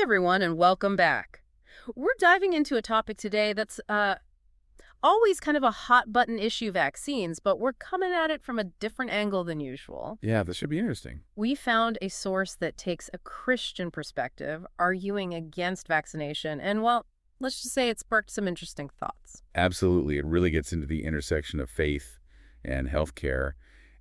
Everyone, and welcome back. We're diving into a topic today that's always kind of a hot button issue: vaccines, but we're coming at it from a different angle than usual. Yeah, this should be interesting. We found a source that takes a Christian perspective, arguing against vaccination, and well, let's just say it sparked some interesting thoughts. Absolutely. It really gets into the intersection of faith and healthcare.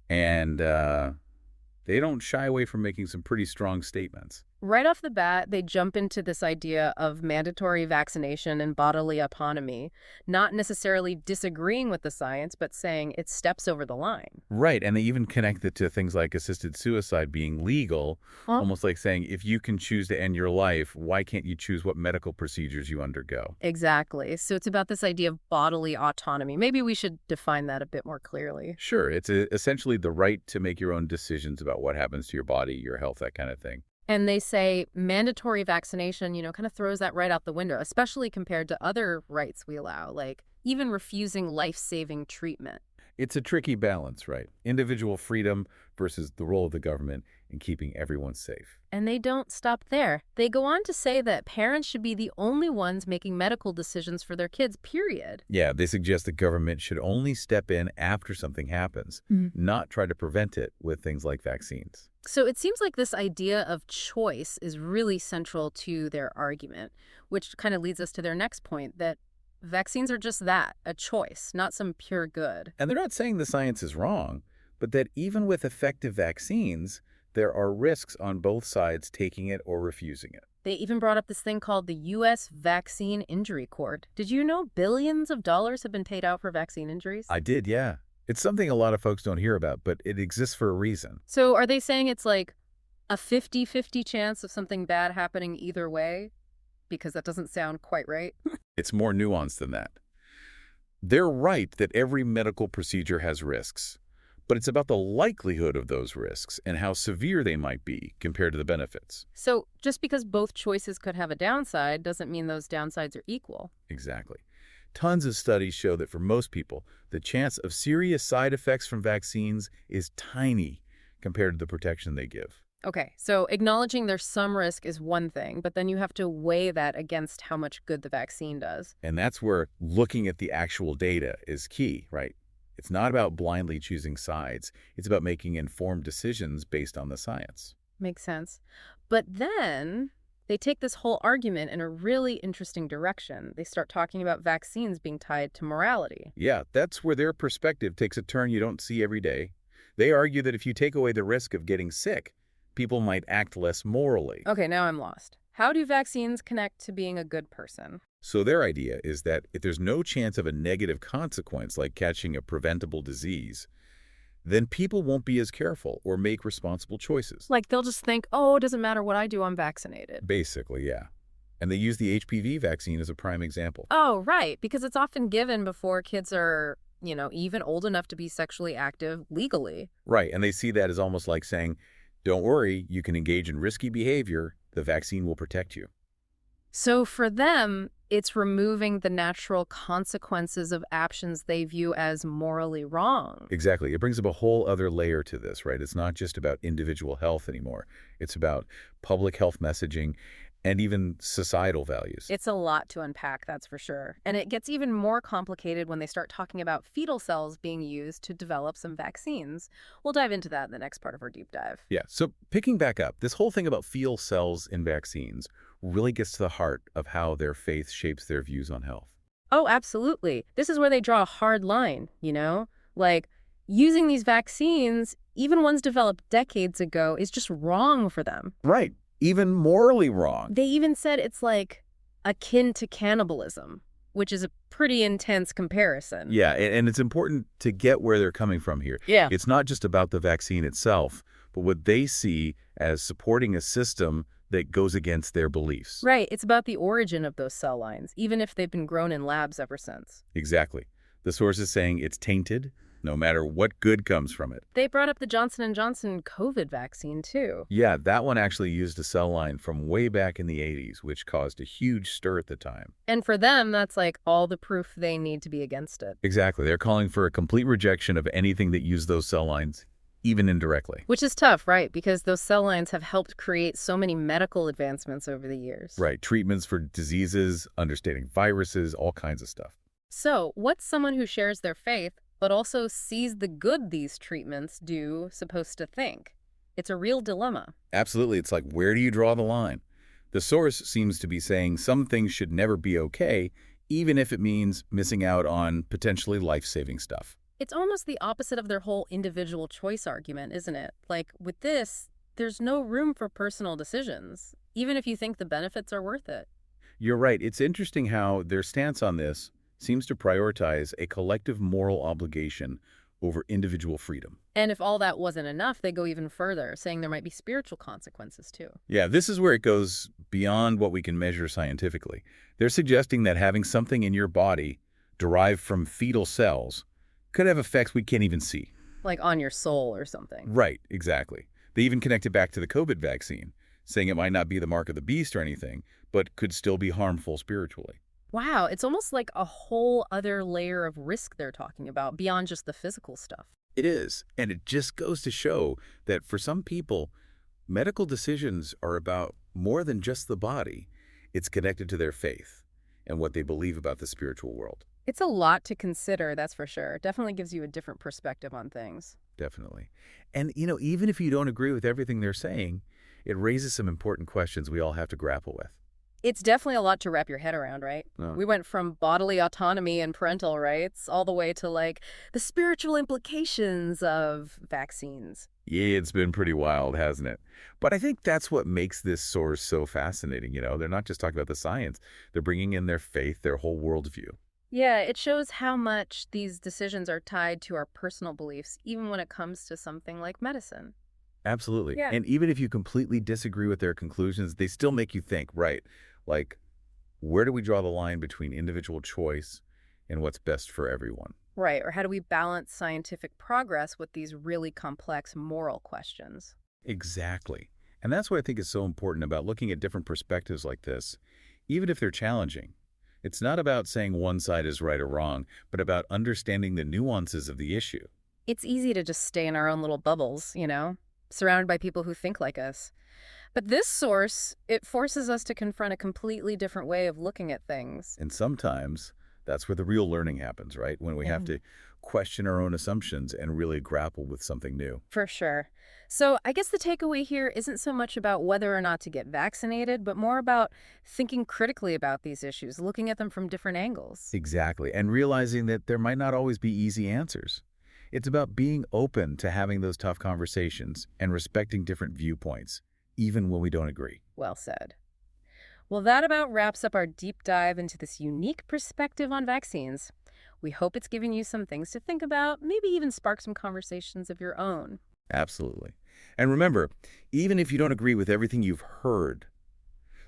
And they don't shy away from making some pretty strong statements. Right off the bat, they jump into this idea of mandatory vaccination and bodily autonomy, not necessarily disagreeing with the science, but saying it steps over the line. Right. And they even connect it to things like assisted suicide being legal, Huh? almost like saying, if you can choose to end your life, why can't you choose what medical procedures you undergo? Exactly. So it's about this idea of bodily autonomy. Maybe we should define that a bit more clearly. Sure. It's essentially the right to make your own decisions about what happens to your body, your health, that kind of thing. And they say mandatory vaccination, kind of throws that right out the window, especially compared to other rights we allow, like even refusing life-saving treatment. It's a tricky balance, right? Individual freedom versus the role of the government in keeping everyone safe. And they don't stop there. They go on to say that parents should be the only ones making medical decisions for their kids, period. Yeah, they suggest the government should only step in after something happens, not try to prevent it with things like vaccines. So it seems like this idea of choice is really central to their argument, which kind of leads us to their next point, that vaccines are just that, a choice, not some pure good. And they're not saying the science is wrong, but that even with effective vaccines, there are risks on both sides taking it or refusing it. They even brought up this thing called the U.S. Vaccine Injury Court. Did you know billions of dollars have been paid out for vaccine injuries? I did, yeah. It's something a lot of folks don't hear about, but it exists for a reason. So are they saying it's like a 50-50 chance of something bad happening either way? Because that doesn't sound quite right. It's more nuanced than that. They're right that every medical procedure has risks, but it's about the likelihood of those risks and how severe they might be compared to the benefits. So just because both choices could have a downside doesn't mean those downsides are equal. Exactly. Tons of studies show that for most people, the chance of serious side effects from vaccines is tiny compared to the protection they give. Okay, so acknowledging there's some risk is one thing, but then you have to weigh that against how much good the vaccine does. And that's where looking at the actual data is key, right? It's not about blindly choosing sides. It's about making informed decisions based on the science. Makes sense. But then they take this whole argument in a really interesting direction. They start talking about vaccines being tied to morality. Yeah, that's where their perspective takes a turn you don't see every day. They argue that if you take away the risk of getting sick, people might act less morally. Okay, now I'm lost. How do vaccines connect to being a good person? So their idea is that if there's no chance of a negative consequence like catching a preventable disease, then people won't be as careful or make responsible choices. Like they'll just think, oh, it doesn't matter what I do, I'm vaccinated. Basically, yeah. And they use the HPV vaccine as a prime example. Oh, right, because it's often given before kids are, even old enough to be sexually active legally. Right, and they see that as almost like saying, don't worry, you can engage in risky behavior, the vaccine will protect you. So for them, it's removing the natural consequences of actions they view as morally wrong. Exactly. It brings up a whole other layer to this, right? It's not just about individual health anymore. It's about public health messaging and even societal values. It's a lot to unpack, that's for sure. And it gets even more complicated when they start talking about fetal cells being used to develop some vaccines. We'll dive into that in the next part of our deep dive. Yeah, so picking back up, this whole thing about fetal cells in vaccines really gets to the heart of how their faith shapes their views on health. Oh, absolutely. This is where they draw a hard line, Like, using these vaccines, even ones developed decades ago, is just wrong for them. Right. Even morally wrong. They even said it's like akin to cannibalism, which is a pretty intense comparison. Yeah, and it's important to get where they're coming from here. Yeah. It's not just about the vaccine itself, but what they see as supporting a system that goes against their beliefs. Right. It's about the origin of those cell lines, even if they've been grown in labs ever since. Exactly. The source is saying it's tainted, no matter what good comes from it. They brought up the Johnson & Johnson COVID vaccine, too. Yeah, that one actually used a cell line from way back in the 80s, which caused a huge stir at the time. And for them, that's like all the proof they need to be against it. Exactly. They're calling for a complete rejection of anything that used those cell lines, even indirectly. Which is tough, right? Because those cell lines have helped create so many medical advancements over the years. Right, treatments for diseases, understanding viruses, all kinds of stuff. So, what's someone who shares their faith but also sees the good these treatments do supposed to think? It's a real dilemma. Absolutely, it's like, where do you draw the line? The source seems to be saying some things should never be okay, even if it means missing out on potentially life-saving stuff. It's almost the opposite of their whole individual choice argument, isn't it? Like, with this, there's no room for personal decisions, even if you think the benefits are worth it. You're right. It's interesting how their stance on this seems to prioritize a collective moral obligation over individual freedom. And if all that wasn't enough, they go even further, saying there might be spiritual consequences too. Yeah, this is where it goes beyond what we can measure scientifically. They're suggesting that having something in your body derived from fetal cells could have effects we can't even see. Like on your soul or something. Right, exactly. They even connect it back to the COVID vaccine, saying it might not be the mark of the beast or anything, but could still be harmful spiritually. Wow, it's almost like a whole other layer of risk they're talking about beyond just the physical stuff. It is, and it just goes to show that for some people, medical decisions are about more than just the body. It's connected to their faith and what they believe about the spiritual world. It's a lot to consider, that's for sure. It definitely gives you a different perspective on things. Definitely. And, even if you don't agree with everything they're saying, it raises some important questions we all have to grapple with. It's definitely a lot to wrap your head around, right? No. We went from bodily autonomy and parental rights all the way to like the spiritual implications of vaccines. Yeah, it's been pretty wild, hasn't it? But I think that's what makes this source so fascinating. They're not just talking about the science. They're bringing in their faith, their whole worldview. Yeah, it shows how much these decisions are tied to our personal beliefs, even when it comes to something like medicine. Absolutely. Yeah. And even if you completely disagree with their conclusions, they still make you think, right? Like, where do we draw the line between individual choice and what's best for everyone? Right, or how do we balance scientific progress with these really complex moral questions? Exactly. And that's what I think is so important about looking at different perspectives like this, even if they're challenging. It's not about saying one side is right or wrong, but about understanding the nuances of the issue. It's easy to just stay in our own little bubbles, surrounded by people who think like us. But this source, it forces us to confront a completely different way of looking at things. And sometimes that's where the real learning happens, right? When we have Yeah. to question our own assumptions and really grapple with something new. For sure. So I guess the takeaway here isn't so much about whether or not to get vaccinated, but more about thinking critically about these issues, looking at them from different angles. Exactly. And realizing that there might not always be easy answers. It's about being open to having those tough conversations and respecting different viewpoints, even when we don't agree. Well said. Well, that about wraps up our deep dive into this unique perspective on vaccines. We hope it's given you some things to think about, maybe even spark some conversations of your own. Absolutely. And remember, even if you don't agree with everything you've heard,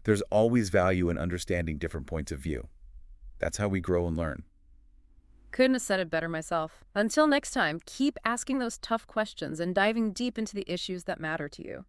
there's always value in understanding different points of view. That's how we grow and learn. Couldn't have said it better myself. Until next time, keep asking those tough questions and diving deep into the issues that matter to you.